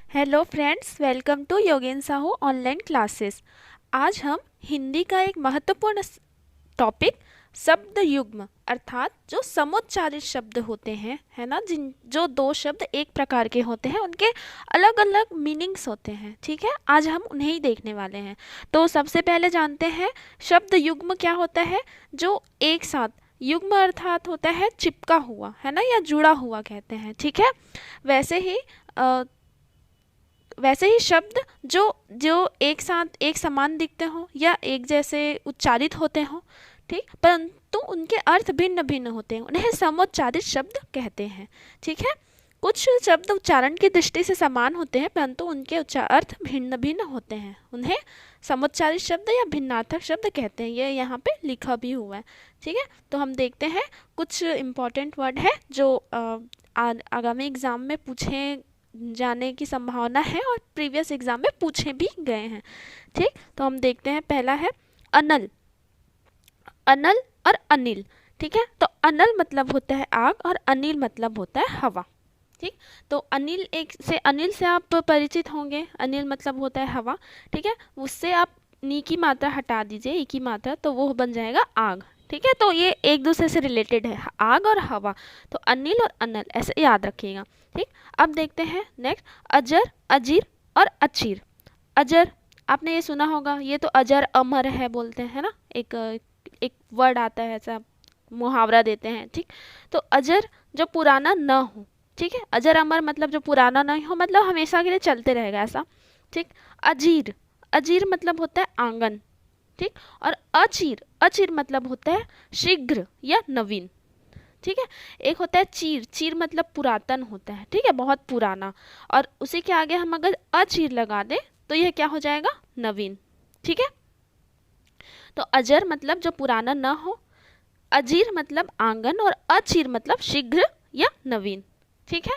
Hello friends, welcome to Yogen Sahu online classes. आज हम हिंदी का एक महत्वपूर्ण टॉपिक शब्द युग्म अर्थात जो समुच्चारित शब्द होते हैं, है ना, जिन जो दो शब्द एक प्रकार के होते हैं उनके अलग अलग मीनिंग्स होते हैं। ठीक है, आज हम उन्हें ही देखने वाले हैं। तो सबसे पहले जानते हैं शब्द युग्म क्या होता है। जो एक साथ, युग्म अर्थात होता है चिपका हुआ, है ना, या जुड़ा हुआ कहते हैं। ठीक है, वैसे ही शब्द जो जो एक साथ एक समान दिखते हों या एक जैसे उच्चारित होते हों, ठीक, परंतु उनके अर्थ भिन्न भिन्न होते हैं, उन्हें समुच्चारित शब्द कहते हैं। ठीक है, कुछ शब्द उच्चारण की दृष्टि से समान होते हैं परंतु उनके अर्थ भिन्न भिन्न होते हैं, उन्हें समुच्चारित शब्द या भिन्नार्थक शब्द कहते हैं। ये यहाँ पे लिखा भी हुआ है। ठीक है, तो हम देखते हैं कुछ इम्पोर्टेंट वर्ड है जो आगामी एग्जाम में पूछे जाने की संभावना है और प्रीवियस एग्जाम में पूछे भी गए हैं। ठीक, तो हम देखते हैं। पहला है अनल। अनल और अनिल। ठीक है, तो अनल मतलब होता है आग और अनिल मतलब होता है हवा। ठीक, तो अनिल से आप परिचित होंगे। अनिल मतलब होता है हवा। ठीक है, उससे आप नी की मात्रा हटा दीजिए, ई की मात्रा, तो वो बन जाएगा आग। ठीक है, तो ये एक दूसरे से रिलेटेड है, आग और हवा। तो अनिल और अनल ऐसे याद रखिएगा। ठीक, अब देखते हैं नेक्स्ट अजर, अजीर और अचीर। अजर आपने ये सुना होगा, ये तो अजर अमर है बोलते हैं ना, एक एक वर्ड आता है, ऐसा मुहावरा देते हैं। ठीक, तो अजर जो पुराना न हो। ठीक है, अजर अमर मतलब जो पुराना नहीं हो, मतलब हमेशा के लिए चलते रहेगा ऐसा। ठीक, अजीर। अजीर मतलब होता है आंगन। ठीक, और अचीर, अचीर मतलब होता है शीघ्र या नवीन। ठीक है, एक होता है चीर। चीर मतलब पुरातन होता है, ठीक है, बहुत पुराना। और उसी के आगे हम अगर अचीर लगा दें तो यह क्या हो जाएगा, नवीन। ठीक है, तो अजर मतलब जो पुराना न हो, अजीर मतलब आंगन, और अचीर मतलब शीघ्र या नवीन। ठीक है,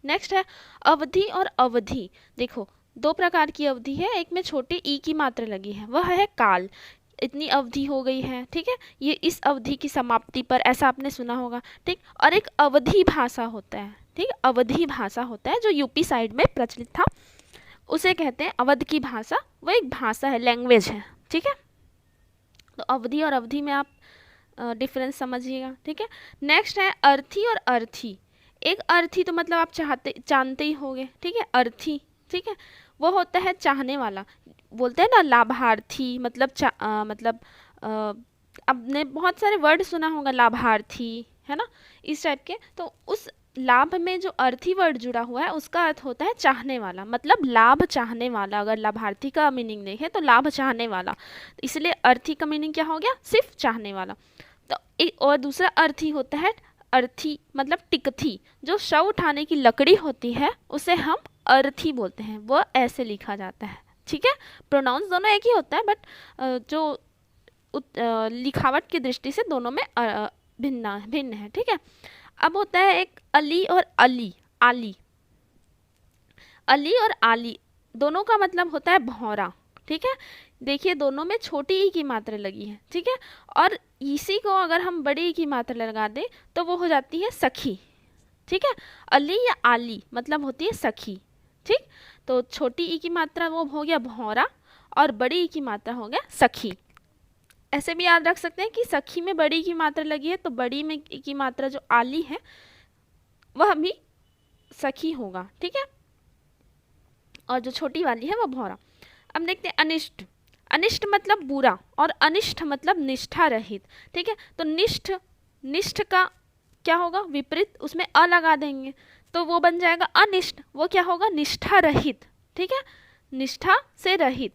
नेक्स्ट है अवधि और अवधि। देखो, दो प्रकार की अवधि है, एक में छोटी ई की मात्रा लगी है, वह है काल। इतनी अवधि हो गई है, ठीक है, ये इस अवधि की समाप्ति पर, ऐसा आपने सुना होगा। ठीक, और एक अवधि भाषा होता है। ठीक, अवधि भाषा होता है जो यूपी साइड में प्रचलित था, उसे कहते हैं अवध की भाषा। वो एक भाषा है, लैंग्वेज है। ठीक है, तो अवधि और अवधि में आप डिफरेंस समझिएगा। ठीक है, नेक्स्ट है अर्थी और अर्थी। एक अर्थी तो मतलब आप जानते ही होंगे। ठीक है, अर्थी, ठीक है, वो होता है चाहने वाला। बोलते हैं ना लाभार्थी, मतलब आपने बहुत सारे वर्ड सुना होगा, लाभार्थी, है ना, इस टाइप के। तो उस लाभ में जो अर्थी वर्ड जुड़ा हुआ है उसका अर्थ होता है चाहने वाला, मतलब लाभ चाहने वाला। अगर लाभार्थी का मीनिंग देखें तो लाभ चाहने वाला, इसलिए अर्थी का मीनिंग क्या हो गया, सिर्फ चाहने वाला। तो एक और दूसरा अर्थी होता है अर्थी मतलब टिकथी। जो शव उठाने की लकड़ी होती है उसे हम अर्थी बोलते हैं, वो ऐसे लिखा जाता है। ठीक है, प्रोनाउंस दोनों एक ही होता है, बट जो लिखावट की दृष्टि से दोनों में भिन्न भिन्न है। ठीक है, अब होता है एक अली और अली, आली। अली और आली दोनों का मतलब होता है भौरा। ठीक है, देखिए दोनों में छोटी ई की मात्रा लगी है। ठीक है, और इसी को अगर हम बड़ी ई की मात्रा लगा दें तो वो हो जाती है सखी। ठीक है, अली या आली मतलब होती है सखी। ठीक, तो छोटी ई की मात्रा वो हो गया भौरा और बड़ी ई की मात्रा हो गया सखी। ऐसे भी याद रख सकते हैं कि सखी में बड़ी की मात्रा लगी है तो बड़ी में की मात्रा जो आली है वह भी सखी होगा। ठीक है, और जो छोटी वाली है वह भौरा। अब देखते हैं अनिष्ट। अनिष्ट मतलब बुरा और अनिष्ट मतलब निष्ठा रहित। ठीक है, तो निष्ठ का क्या होगा विपरीत, उसमें अ लगा देंगे तो वो बन जाएगा अनिष्ट। वो क्या होगा, निष्ठा रहित। ठीक है, निष्ठा से रहित।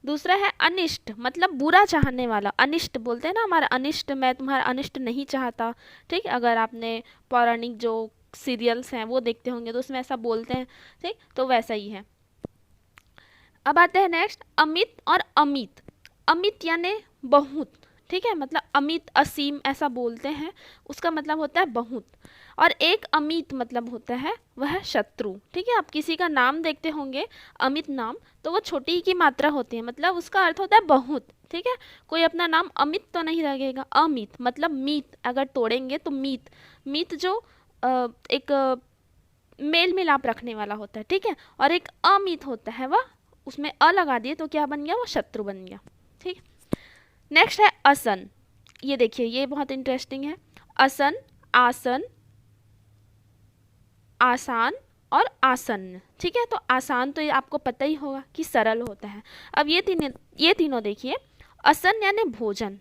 दूसरा है अनिष्ट मतलब बुरा चाहने वाला। अनिष्ट बोलते हैं ना, हमारा अनिष्ट, मैं तुम्हारा अनिष्ट नहीं चाहता। ठीक, अगर आपने पौराणिक जो सीरियल्स हैं वो देखते होंगे तो उसमें ऐसा बोलते हैं। ठीक, तो वैसा ही है। अब आते हैं नेक्स्ट अमित और अमित। अमित यानी बहुत। ठीक है, मतलब अमित असीम ऐसा बोलते हैं, उसका मतलब होता है बहुत। और एक अमित मतलब होता है वह शत्रु। ठीक है, आप किसी का नाम देखते होंगे अमित नाम, तो वो छोटी की मात्रा होती है, मतलब उसका अर्थ होता है बहुत। ठीक है, कोई अपना नाम अमित तो नहीं लगेगा, अमित मतलब मीत, अगर तोड़ेंगे तो मीत। मीत जो एक मेल मिलाप रखने वाला होता है, ठीक है। और एक अमित होता है, वह उसमें अ लगा दिए तो क्या बन गया, वो शत्रु बन गया, ठीक। नेक्स्ट है असन। ये देखिए, ये बहुत इंटरेस्टिंग है। असन, आसन, आसान और आसन्न, ठीक है। तो आसान तो ये आपको पता ही होगा कि सरल होता है। अब ये तीनों देखिए, असन यानी भोजन,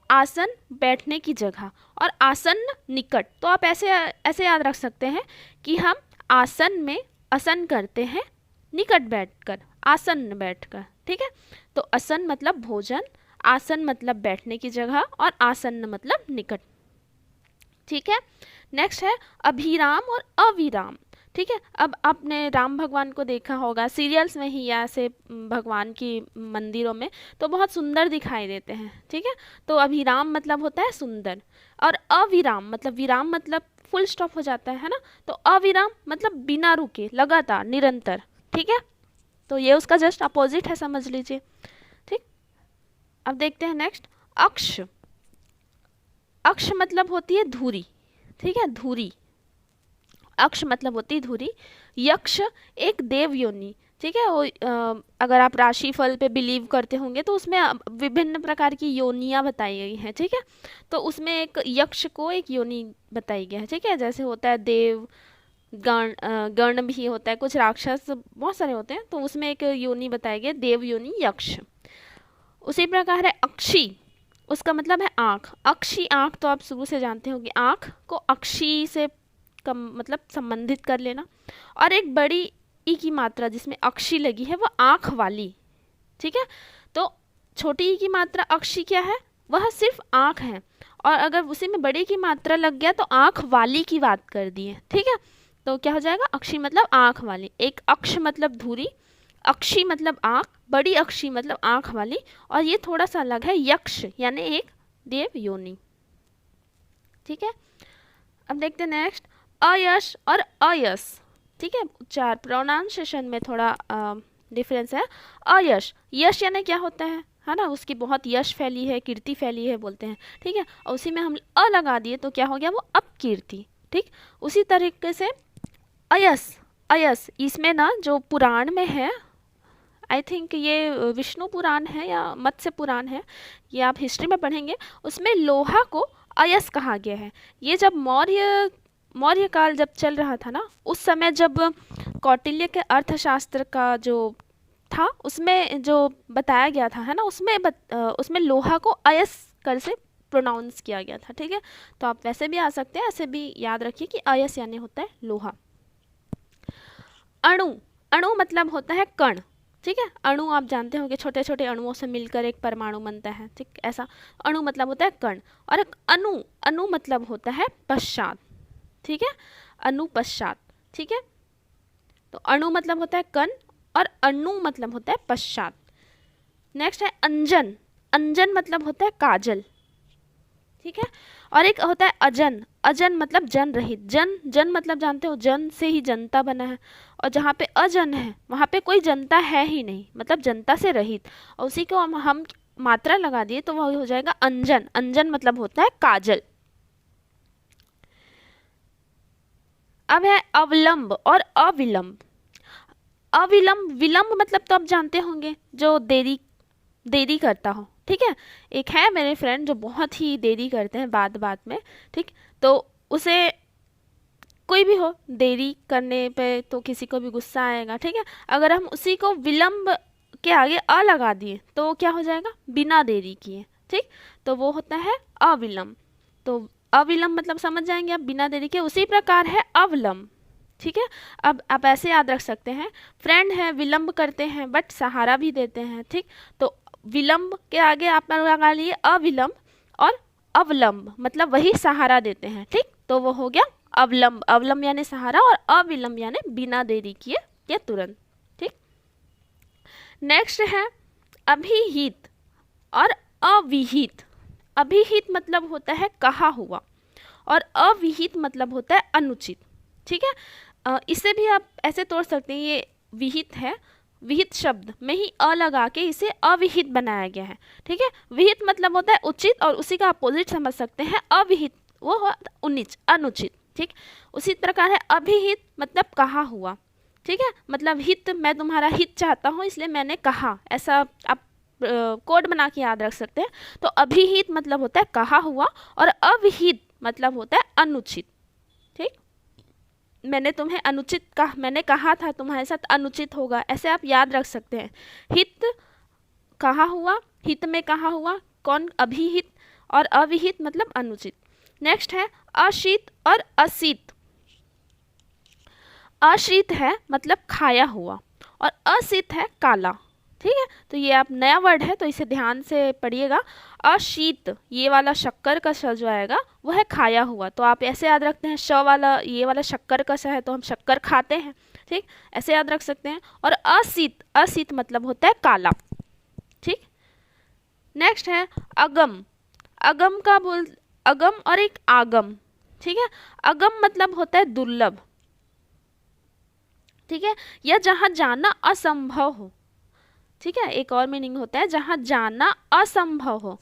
आसन बैठने की जगह, और आसन्न निकट। तो आप ऐसे ऐसे याद रख सकते हैं कि हम आसन में असन करते हैं, निकट बैठकर, आसन्न बैठकर, ठीक है। तो असन मतलब भोजन, आसन मतलब बैठने की जगह, और आसन्न मतलब निकट, ठीक है। नेक्स्ट है अभिराम और अविराम, ठीक है। अब आपने राम भगवान को देखा होगा सीरियल्स में ही या ऐसे भगवान की मंदिरों में, तो बहुत सुंदर दिखाई देते हैं, ठीक है। तो अभिराम मतलब होता है सुंदर, और अविराम मतलब, विराम मतलब फुल स्टॉप हो जाता है ना, तो अविराम मतलब बिना रुके, लगातार, निरंतर, ठीक है। तो ये उसका जस्ट अपोजिट है, समझ लीजिए, ठीक। अब देखते हैं नेक्स्ट, अक्ष। अक्ष मतलब होती है धुरी, ठीक है, धुरी, अक्ष मतलब होती है धुरी। यक्ष एक देव योनि, ठीक है। वो अगर आप राशिफल पे बिलीव करते होंगे तो उसमें विभिन्न प्रकार की योनियां बताई गई हैं, ठीक है। तो उसमें एक यक्ष को एक योनि बताई गई है, ठीक है। जैसे होता है देव, गण, गण भी होता है, कुछ राक्षस, बहुत सारे होते हैं, तो उसमें एक योनि बताई गई, देव योनि, यक्ष। उसी प्रकार है अक्षी, उसका मतलब है आँख। अक्षी आँख तो आप शुरू से जानते होंगे, आँख को अक्षी से कम मतलब संबंधित कर लेना। और एक बड़ी ई की मात्रा जिसमें अक्षी लगी है, वह आँख वाली, ठीक है। तो छोटी ई की मात्रा अक्षी क्या है, वह सिर्फ आँख है, और अगर उसी में बड़ी की मात्रा लग गया तो आँख वाली की बात कर दी है, ठीक है। तो क्या हो जाएगा, अक्षी मतलब आँख वाली। एक अक्ष मतलब धुरी, अक्षी मतलब आँख, बड़ी अक्षी मतलब आँख वाली, और ये थोड़ा सा अलग है, यक्ष यानी एक देव योनि, ठीक है। अब देखते हैं नेक्स्ट, अयश और अयस, ठीक है। उच्चार प्रोनाउंसिएशन में थोड़ा डिफरेंस है। अयश, यश यानी क्या होता है ना, उसकी बहुत यश फैली है, कीर्ति फैली है बोलते हैं, ठीक है। और उसी में हम अ लगा दिए तो क्या हो गया, वो अपकीर्ति, ठीक। उसी तरीके से अयस, अयस इसमें ना जो पुराण में है, आई थिंक ये विष्णु पुराण है या मत्स्य पुराण है, ये आप हिस्ट्री में पढ़ेंगे, उसमें लोहा को अयस कहा गया है। ये जब मौर्य काल जब चल रहा था ना, उस समय जब कौटिल्य के अर्थशास्त्र का जो था उसमें जो बताया गया था, है ना, उसमें लोहा को अयस कर से प्रोनाउंस किया गया था, ठीक है। तो आप वैसे भी आ सकते हैं, ऐसे भी याद रखिए कि अयस यानी होता है लोहा। अणु, अणु मतलब होता है कण, ठीक है। अणु आप जानते होंगे, छोटे छोटे अणुओं से मिलकर एक परमाणु बनता है, ठीक, ऐसा अणु मतलब होता है कण। और एक अनु, अनु मतलब होता है पश्चात, ठीक है, अनु पश्चात, ठीक है। तो अणु मतलब होता है कण, और अणु मतलब होता है पश्चात। नेक्स्ट है अंजन, अंजन मतलब होता है काजल, ठीक है। और एक होता है अजन, अजन मतलब जन रहित, जन, जन मतलब जानते हो, जन से ही जनता बना है, और जहाँ पे अजन है वहाँ पे कोई जनता है ही नहीं, मतलब जनता से रहित, और उसी को हम मात्रा लगा दिए तो वह हो जाएगा अंजन। अंजन मतलब होता है काजल। अब है अवलंब और अविलंब। अविलंब, विलंब मतलब तो आप जानते होंगे, जो देरी करता हो, ठीक है। एक है मेरे फ्रेंड जो बहुत ही देरी करते हैं बात बात में, ठीक। तो उसे कोई भी हो, देरी करने पे तो किसी को भी गुस्सा आएगा, ठीक है। अगर हम उसी को विलंब के आगे अ लगा दिए तो क्या हो जाएगा, बिना देरी किए, ठीक। तो वो होता है अविलंब। तो अविलंब मतलब समझ जाएंगे आप, बिना देरी के। उसी प्रकार है अवलंब, ठीक है। अब आप ऐसे याद रख सकते हैं, फ्रेंड है, विलंब करते हैं बट सहारा भी देते हैं, ठीक। तो विलंब के आगे आप लगा लिए अविलंब, और अवलंब मतलब वही सहारा देते हैं, ठीक। तो वो हो गया अवलंब, अवलंब यानी सहारा, और अविलंब यानी बिना देरी किए या तुरंत, ठीक। नेक्स्ट है अभिहित और अविहित। अभिहित मतलब होता है कहा हुआ, और अविहित मतलब होता है अनुचित, ठीक है। इसे भी आप ऐसे तोड़ सकते हैं, ये विहित है, विहित शब्द में ही अ लगा के इसे अविहित बनाया गया है, ठीक है। विहित मतलब होता है उचित, और उसी का अपोजिट समझ सकते हैं अविहित, वो अनुचित, ठीक। उसी प्रकार है अभिहित, मतलब कहा हुआ, ठीक है। मतलब हित, मैं तुम्हारा हित चाहता हूँ इसलिए मैंने कहा, ऐसा आप कोड बना के याद रख सकते हैं। तो अभिहित मतलब होता है कहा हुआ, और अविहित मतलब होता है अनुचित, ठीक। मैंने तुम्हें अनुचित कहा, मैंने कहा था तुम्हारे साथ अनुचित होगा, ऐसे आप याद रख सकते हैं। हित कहा हुआ, हित में कहा हुआ, कौन, अभिहित, और अविहित मतलब अनुचित। नेक्स्ट है अशीत और असीत। अशीत है मतलब खाया हुआ, और असीत है काला, ठीक है। तो ये आप नया वर्ड है तो इसे ध्यान से पढ़िएगा। अशीत, ये वाला शक्कर का श जो आएगा वो है खाया हुआ, तो आप ऐसे याद रखते हैं, श वाला, ये वाला शक्कर का स है तो हम शक्कर खाते हैं, ठीक, ऐसे याद रख सकते हैं। और असीत, असीत मतलब होता है काला, ठीक। नेक्स्ट है अगम। अगम का बोल, अगम और एक आगम, ठीक है। अगम मतलब होता है दुर्लभ, ठीक है, या जहाँ जाना असंभव हो, ठीक है। एक और मीनिंग होता है जहाँ जाना असंभव हो,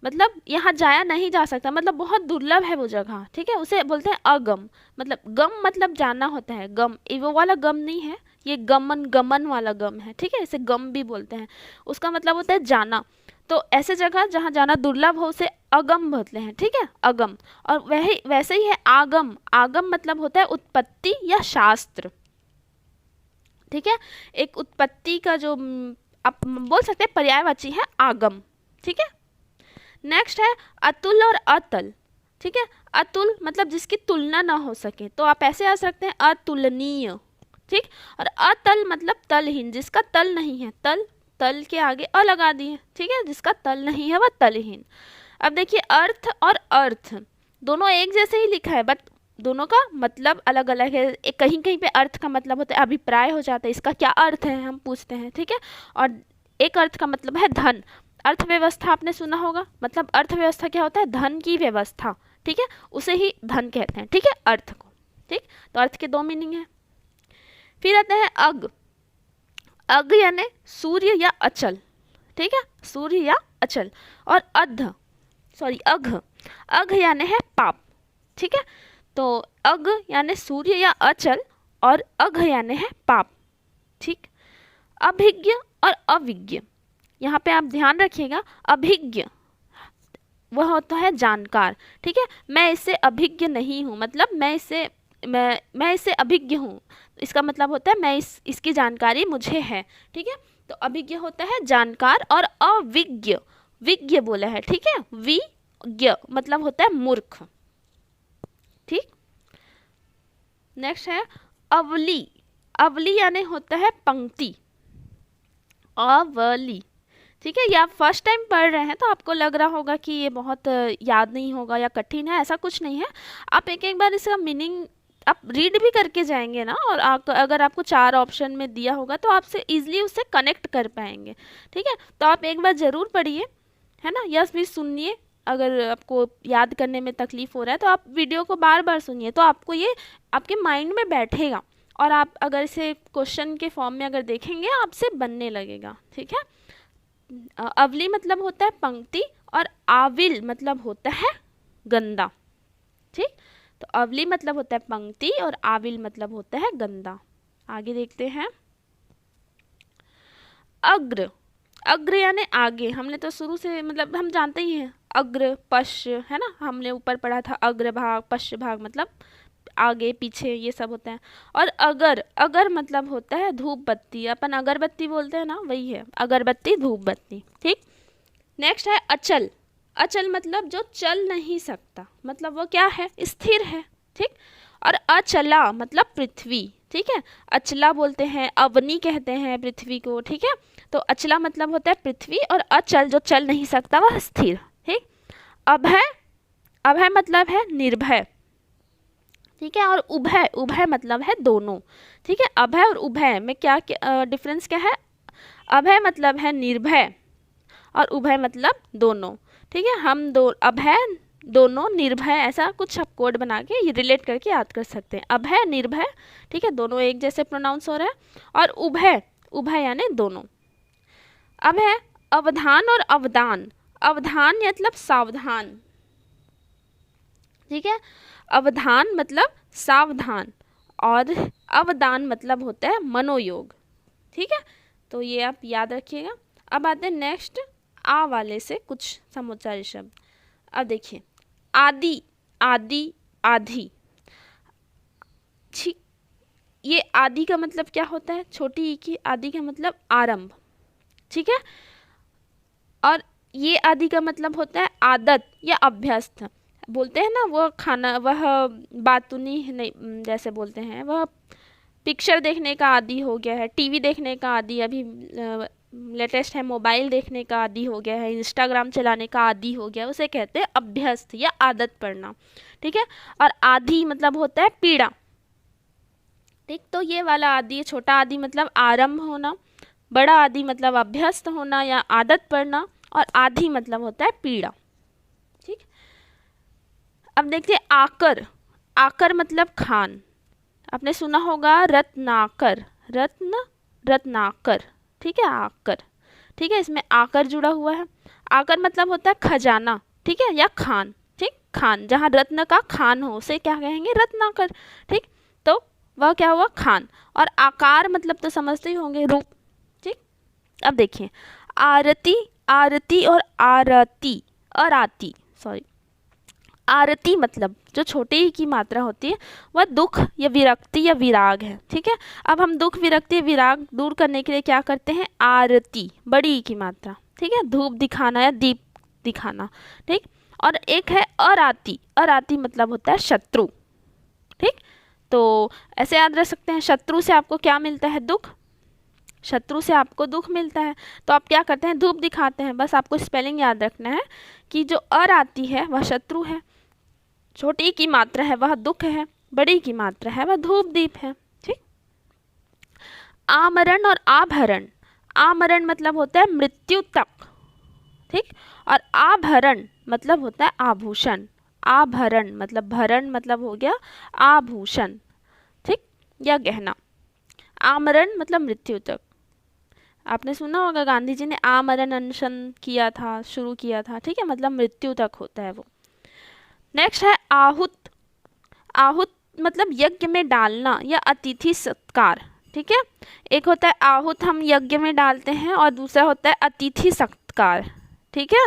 मतलब यहाँ जाया नहीं जा सकता, मतलब बहुत दुर्लभ है वो जगह, ठीक है, उसे बोलते हैं अगम। मतलब गम मतलब जाना होता है, गम वो वाला गम नहीं है, ये गमन, गमन वाला गम है, ठीक है, इसे गम भी बोलते हैं। उसका मतलब होता है जाना, तो ऐसे जगह जहाँ जाना दुर्लभ हो उसे अगम बोलते हैं, ठीक है, अगम। और वही वैसे ही है आगम। आगम मतलब होता है उत्पत्ति या शास्त्र, ठीक है। एक उत्पत्ति का जो आप बोल सकते हैं पर्यायवाची है आगम, ठीक है। नेक्स्ट है अतुल और अतल, ठीक है। अतुल मतलब जिसकी तुलना ना हो सके, तो आप ऐसे आ सकते हैं अतुलनीय, ठीक। और अतल मतलब तलहीन, जिसका तल नहीं है, तल, तल के आगे अ लगा दिए, ठीक है, जिसका तल नहीं है वह तलहीन। अब देखिए अर्थ और अर्थ दोनों एक जैसे ही लिखा है, बट दोनों का मतलब अलग अलग है। कहीं कहीं पे अर्थ का मतलब होता है अभिप्राय हो जाता है, इसका क्या अर्थ है हम पूछते हैं, ठीक है। और एक अर्थ का मतलब है धन। अर्थव्यवस्था आपने सुना होगा, मतलब अर्थव्यवस्था क्या होता है, धन की व्यवस्था, ठीक है, उसे ही धन कहते हैं, ठीक है, अर्थ को, ठीक। तो अर्थ के दो मीनिंग है। फिर आते हैं अग। अग यानी सूर्य या अचल, ठीक है, सूर्य या अचल। और अघ, अघ यानी है पाप, ठीक है। तो अग यानी सूर्य या अचल, और अघ यानी है पाप, ठीक। अभिज्ञ और अविज्ञ, यहाँ पे आप ध्यान रखिएगा, अभिज्ञ वह होता है जानकार, ठीक है। मैं इससे अभिज्ञ नहीं हूँ, मतलब मैं इससे अभिज्ञ हूँ, इसका मतलब होता है मैं इसकी जानकारी मुझे है, ठीक है। तो अभिज्ञ होता है जानकार, और अविज्ञ, विज्ञ बोला है, ठीक है, विज्ञ मतलब होता है मूर्ख, ठीक। नेक्स्ट है अवली। अवली यानी होता है पंक्ति, अवली, ठीक है। ये आप फर्स्ट टाइम पढ़ रहे हैं तो आपको लग रहा होगा कि ये बहुत याद नहीं होगा या कठिन है, ऐसा कुछ नहीं है। आप एक एक बार इसका मीनिंग आप रीड भी करके जाएंगे ना, और अगर आपको 4 ऑप्शन में दिया होगा तो आपसे इजीली उससे कनेक्ट कर पाएंगे, ठीक है। तो आप एक बार ज़रूर पढ़िए, है ना, यस भी सुनिए। अगर आपको याद करने में तकलीफ़ हो रहा है तो आप वीडियो को बार बार सुनिए, तो आपको ये आपके माइंड में बैठेगा, और आप अगर इसे क्वेश्चन के फॉर्म में अगर देखेंगे आपसे बनने लगेगा, ठीक है। अवली मतलब होता है पंक्ति, और आविल मतलब होता है गंदा, ठीक। तो अवली मतलब होता है पंक्ति, और आविल मतलब होता है गंदा। आगे देखते हैं अग्र। अग्र यानी आगे, हमने तो शुरू से मतलब हम जानते ही हैं, अग्र पश्च, है ना, हमने ऊपर पढ़ा था अग्र भाग पश्च भाग, मतलब आगे पीछे ये सब होता है। और अगर, अगर मतलब होता है धूप बत्ती, अपन अगरबत्ती बोलते हैं ना, वही है अगरबत्ती, धूप बत्ती, ठीक। नेक्स्ट है अचल। अचल मतलब जो चल नहीं सकता, मतलब वो क्या है, स्थिर है, ठीक। और अचला मतलब पृथ्वी, ठीक है, अचला बोलते हैं, अवनी कहते हैं पृथ्वी को, ठीक है। तो अचला मतलब होता है पृथ्वी, और अचल जो चल नहीं सकता वह स्थिर, ठीक। अभय, अभय मतलब है निर्भय, ठीक है। और उभय, उभय मतलब है दोनों, ठीक है। अभय और उभय में क्या डिफरेंस क्या है, अभय मतलब है निर्भय, और उभय मतलब दोनों, ठीक है। हम दो अभय दोनों, निर्भय, ऐसा कुछ आप कोड बना के ये रिलेट करके याद कर सकते हैं। अभय निर्भय, ठीक है, दोनों एक जैसे प्रोनाउंस हो रहा है। और उभय, उभय यानी दोनों। अब है अवधान और अवदान। अवधान मतलब सावधान, ठीक है। अवधान मतलब सावधान, और अवदान मतलब होता है मनोयोग। ठीक है, तो ये आप याद रखिएगा। अब आते हैं नेक्स्ट आ वाले से कुछ समुच्चारी शब्द। अब देखिए, आदि, आदि, आधी। ठीक, ये आदि का मतलब क्या होता है, छोटी ई की आदि का मतलब आरंभ। ठीक है, और ये आदि का मतलब होता है आदत या अभ्यस्त। बोलते हैं ना वो खाना, वह बातुनी नहीं, जैसे बोलते हैं वह पिक्चर देखने का आदी हो गया है, टीवी देखने का आदी, अभी लेटेस्ट है मोबाइल देखने का आदी हो गया है, इंस्टाग्राम चलाने का आदी हो गया, उसे कहते हैं अभ्यस्त या आदत पड़ना। ठीक है, और आधी मतलब होता है पीड़ा। ठीक, तो ये वाला आदि, छोटा आदि मतलब आरंभ होना, बड़ा आदि मतलब अभ्यस्त होना या आदत पड़ना, और आधी मतलब होता है पीड़ा। ठीक, अब देखते हैं आकर। आकर मतलब खान। आपने सुना होगा रत्नाकर, रत्नाकर। ठीक है, आकर। ठीक है, इसमें आकर जुड़ा हुआ है। आकर मतलब होता है खजाना, ठीक है, या खान। ठीक, खान, जहाँ रत्न का खान हो उसे क्या कहेंगे, रत्नाकर। ठीक, तो वह क्या हुआ, खान। और आकार मतलब तो समझते ही होंगे, रूप। ठीक, अब देखिए, आरती, आरती और आरती, आरती, सॉरी, आरती मतलब जो छोटे ई की मात्रा होती है वह दुख या विरक्ति या विराग है। ठीक है, अब हम दुख विरक्ति विराग दूर करने के लिए क्या करते हैं, आरती, बड़ी ई की मात्रा। ठीक है, धूप दिखाना या दीप दिखाना। ठीक, और एक है अराती, अराती मतलब होता है शत्रु। ठीक, तो ऐसे याद रख सकते हैं, शत्रु से आपको क्या मिलता है, दुख। शत्रु से आपको दुख मिलता है, तो आप क्या करते हैं, धूप दिखाते हैं। बस आपको स्पेलिंग याद रखना है कि जो अराती है वह शत्रु है, छोटी की मात्रा है वह दुख है, बड़ी की मात्रा है वह धूप दीप है। ठीक, आमरण और आभरण। आमरण मतलब होता है मृत्यु तक। ठीक, और आभरण मतलब होता है आभूषण। आभरण मतलब भरण मतलब हो गया आभूषण, ठीक, या गहना। आमरण मतलब मृत्यु तक। आपने सुना होगा गांधी जी ने आमरण अनशन किया था, शुरू किया था। ठीक है, मतलब मृत्यु तक होता है वो। नेक्स्ट है आहुत। आहुत मतलब यज्ञ में डालना या अतिथि सत्कार। ठीक है, एक होता है आहुत हम यज्ञ में डालते हैं, और दूसरा होता है अतिथि सत्कार। ठीक है,